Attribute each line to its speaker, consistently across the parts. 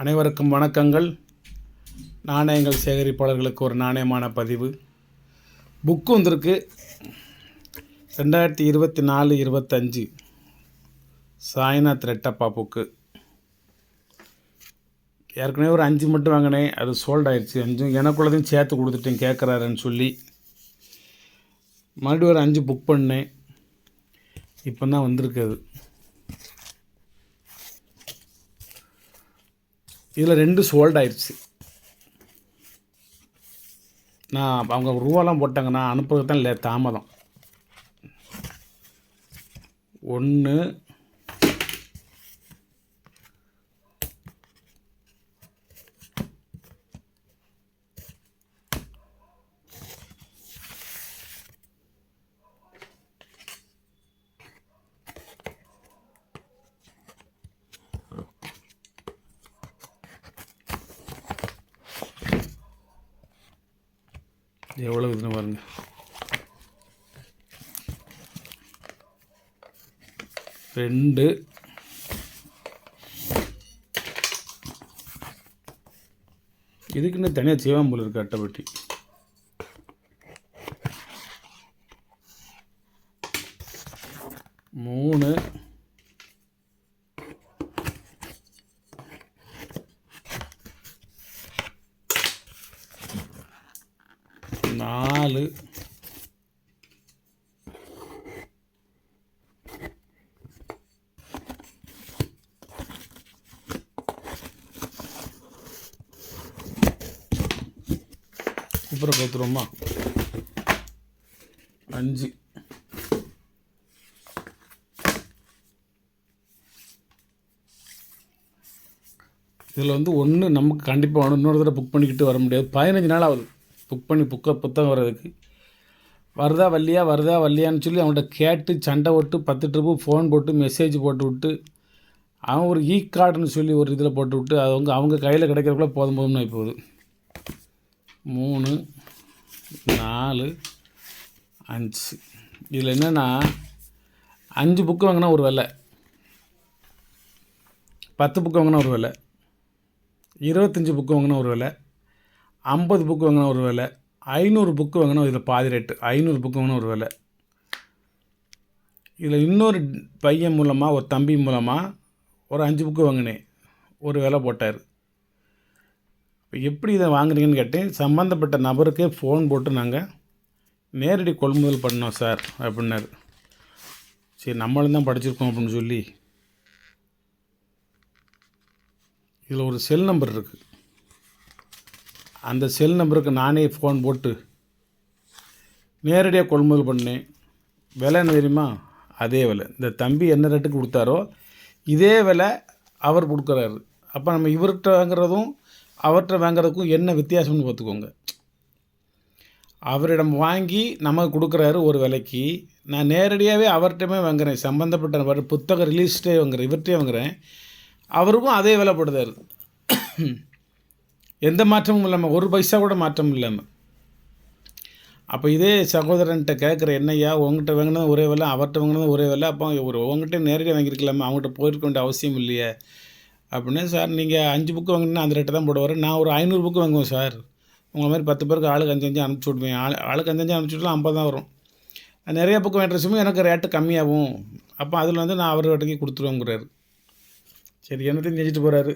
Speaker 1: அனைவருக்கும் வணக்கங்கள். நாணயங்கள் சேகரிப்பாளர்களுக்கு ஒரு நாணயமான பதிவு. புக்கு வந்திருக்கு 2024-25 சாய்நாத் ரெட்டப்பா புக்கு. ஏற்கனவே ஒரு 5 மட்டும் வாங்கினேன், அது சோல்ட் ஆயிடுச்சு. 5 எனக்குள்ளதையும் சேர்த்து கொடுத்துட்டேன் கேட்குறாருன்னு சொல்லி. மறுபடியும் ஒரு 5 புக் பண்ணேன், இப்போ தான் வந்திருக்கு. அது இதில் 2 சோல்ட் ஆயிடுச்சு. நான் அவங்க ரூபாலாம் போட்டாங்க, நான் அனுப்புறது தான் இல்லை தாமதம். 1 எவ்வளோ இதுன்னு பாருங்க. 2 இதுக்குன்னு தனியாக செய்வாம்பூல் இருக்குது அட்டைப்பட்டி. 3 4 அப்புறம் பார்த்துருவோமா 5. இதில் வந்து 1 நமக்கு கண்டிப்பாக வேணும். இன்னொரு தடவை புக் பண்ணிக்கிட்டு வர முடியாது. 15 நாள் ஆகுது புக் பண்ணி புத்தகம் வர்றதுக்கு. வருதா வரலையான்னு சொல்லி அவங்கள்ட்ட கேட்டு சண்டை போட்டு 10 ட்ரிப்பு ஃபோன் போட்டு மெசேஜ் போட்டு விட்டு, அவன் ஒரு கார்டுன்னு சொல்லி ஒரு இதில் போட்டு விட்டு அவங்க கையில் கிடைக்கிறக்குள்ள போதும்னு ஆகிப்போகுது. 3 4 5 இதில் என்னென்னா 5 புக்கு வாங்கினா ஒரு விலை, 10 புக்கு வாங்கினா ஒரு விலை, 25 புக்கு வாங்கினா ஒரு விலை, 50 புக்கு வாங்கினா ஒரு விலை, 500 புக்கு வாங்கினா இதில் பாதி ரேட்டு. 500 புக்கு வாங்கினா ஒரு விலை. இதில் இன்னொரு பையன் மூலமாக ஒரு தம்பி மூலமாக ஒரு 5 புக்கு வாங்கினேன், ஒரு விலை போட்டார். இப்போ எப்படி இதை வாங்குறீங்கன்னு கேட்டேன். சம்மந்தப்பட்ட நபருக்கே ஃபோன் போட்டு நாங்கள் நேரடி கொள்முதல் பண்ணோம் சார் அப்படின்னாரு. சரி, நம்மளும் தான் படிச்சிருக்கோம் அப்படின்னு சொல்லி இதில் ஒரு செல் நம்பர் இருக்குது. அந்த செல் நம்பருக்கு நானே ஃபோன் போட்டு நேரடியாக கொள்முதல் பண்ணேன். விலை என்ன தெரியுமா? அதே விலை. இந்த தம்பி என்ன ரேட்டுக்கு கொடுத்தாரோ இதே விலை அவர் கொடுக்குறாரு. அப்போ நம்ம இவர்கிட்ட வாங்குறதும் அவர்கிட்ட வாங்குறதுக்கும் என்ன வித்தியாசம்னு பார்த்துக்கோங்க. அவரிடம் வாங்கி நமக்கு கொடுக்குறாரு ஒரு விலைக்கு, நான் நேரடியாகவே அவர்கிட்டமே வாங்குகிறேன். சம்மந்தப்பட்ட புத்தக ரிலீஸ்டே வாங்குகிறேன், இவர்கிட்டே வாங்குகிறேன். அவருக்கும் அதே விலை போடுதார். எந்த மாற்றமும் இல்லாமல், ஒரு பைசா கூட மாற்றம் இல்லாமல். அப்போ இதே சகோதரன்கிட்ட கேட்குற, என்னையா உங்கள்கிட்ட வாங்கினது ஒரே விலை, அவர்கிட்ட வாங்கினது ஒரே விலை, அப்போ உங்கள்கிட்ட நேரடியாக வாங்கியிருக்கலாமா, அவங்ககிட்ட போயிருக்க வேண்டிய அவசியம் இல்லையே அப்படின்னு. சார், நீங்கள் 5 புக்கு வாங்கினா அந்த ரேட்டை தான் போடுவார். நான் ஒரு 500 புக்கு வாங்குவேன் சார். உங்களை மாதிரி 10 பேருக்கு ஆளுக்கு 5 அனுப்பிச்சி விடுவேன். ஆளுக்கு 5 அனுப்பிச்சி விட்டாலும் 50 தான் வரும். நிறைய புக்கு வாங்கிற சமயம் எனக்கு ரேட்டு கம்மியாகும். அப்போ அதில் வந்து நான் அவர் ரேட்டுக்கு கொடுத்துருவேங்கிறாரு. சரி, என்னத்தையும் செஞ்சுட்டு போகிறாரு.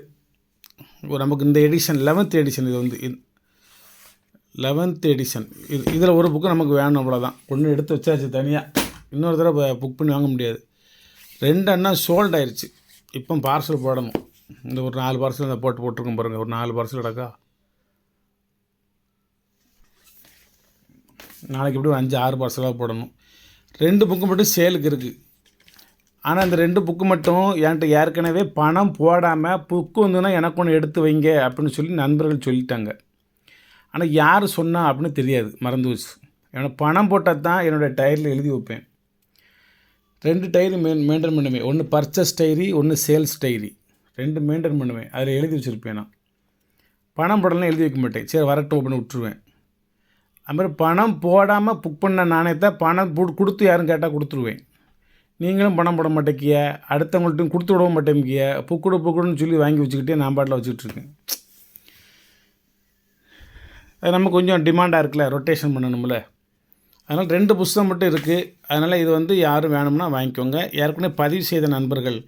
Speaker 1: நமக்கு இந்த எடிஷன் 11th எடிஷன், இது வந்து 11th எடிஷன். இதில் ஒரு புக்கு நமக்கு வேணும், அவ்வளோதான். ஒன்று எடுத்து வச்சாச்சு தனியாக, இன்னொரு தடவை புக் பண்ணி வாங்க முடியாது. 2 அண்ணா சோல்ட் ஆயிடுச்சு. இப்போ பார்சல் போடணும். இந்த ஒரு 4 பார்சல் இந்த போட்டிருக்கோம் பாருங்கள். ஒரு 4 பார்சல் கிடக்கா. நாளைக்கு எப்படி 5-6 பார்சலாக போடணும். 2 புக்கு மட்டும் சேலுக்கு இருக்குது. ஆனால் அந்த 2 புக்கு மட்டும் என்கிட்ட ஏற்கனவே பணம் போடாமல் புக்கு வந்துன்னா எனக்கு ஒன்று எடுத்து வைங்க அப்படின்னு சொல்லி நண்பர்கள் சொல்லிட்டாங்க. ஆனால் யார் சொன்னா அப்படின்னு தெரியாது, மறந்து வச்சு. எனக்கு பணம் போட்டால் தான் என்னுடைய டைரியில் எழுதி வைப்பேன். 2 டைரி மெயின்டைன் பண்ணுவேன். ஒன்று பர்ச்சேஸ் டைரி, ஒன்று சேல்ஸ் டைரி. 2 மெயின்டைன் பண்ணுவேன். அதில் எழுதி வச்சுருப்பேன். நான் பணம் போடலாம் எழுதி வைக்க மாட்டேன். சரி, வரட்டும் அப்படின்னு விட்டுருவேன். அதுமாதிரி பணம் போடாமல் புக் பண்ண நாணயத்தை பணம் கொடுத்து யாரும் கேட்டால் கொடுத்துருவேன். நீங்களும் பணம் போட மாட்டேங்கிய, அடுத்தவங்கள்ட்டையும் கொடுத்து விடவும் மாட்டேங்கிய, புக்குடுன்னு சொல்லி வாங்கி வச்சுக்கிட்டே நான் பாட்டில் வச்சுக்கிட்டுருக்கேன். அது நம்ம கொஞ்சம் டிமாண்டாக இருக்குல்ல, ரொட்டேஷன் பண்ணணும்ல. அதனால் 2 புஸ்தகம் மட்டும் இருக்குது. அதனால் இது வந்து யாரும் வேணும்னா வாங்கிக்கோங்க. ஏற்கனவே பதிவு செய்த நண்பர்கள்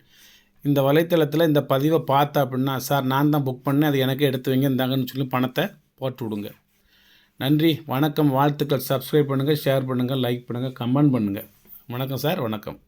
Speaker 1: இந்த வலைத்தளத்தில் இந்த பதிவை பார்த்தா அப்படின்னா, சார் நான் தான் புக் பண்ணேன், அது எனக்கே எடுத்து வைங்க இந்தாங்கன்னு சொல்லி பணத்தை போட்டு விடுங்க. நன்றி, வணக்கம், வாழ்த்துக்கள். சப்ஸ்கிரைப் பண்ணுங்கள், ஷேர் பண்ணுங்கள், லைக் பண்ணுங்கள், கமெண்ட் பண்ணுங்கள். வணக்கம் சார், வணக்கம்.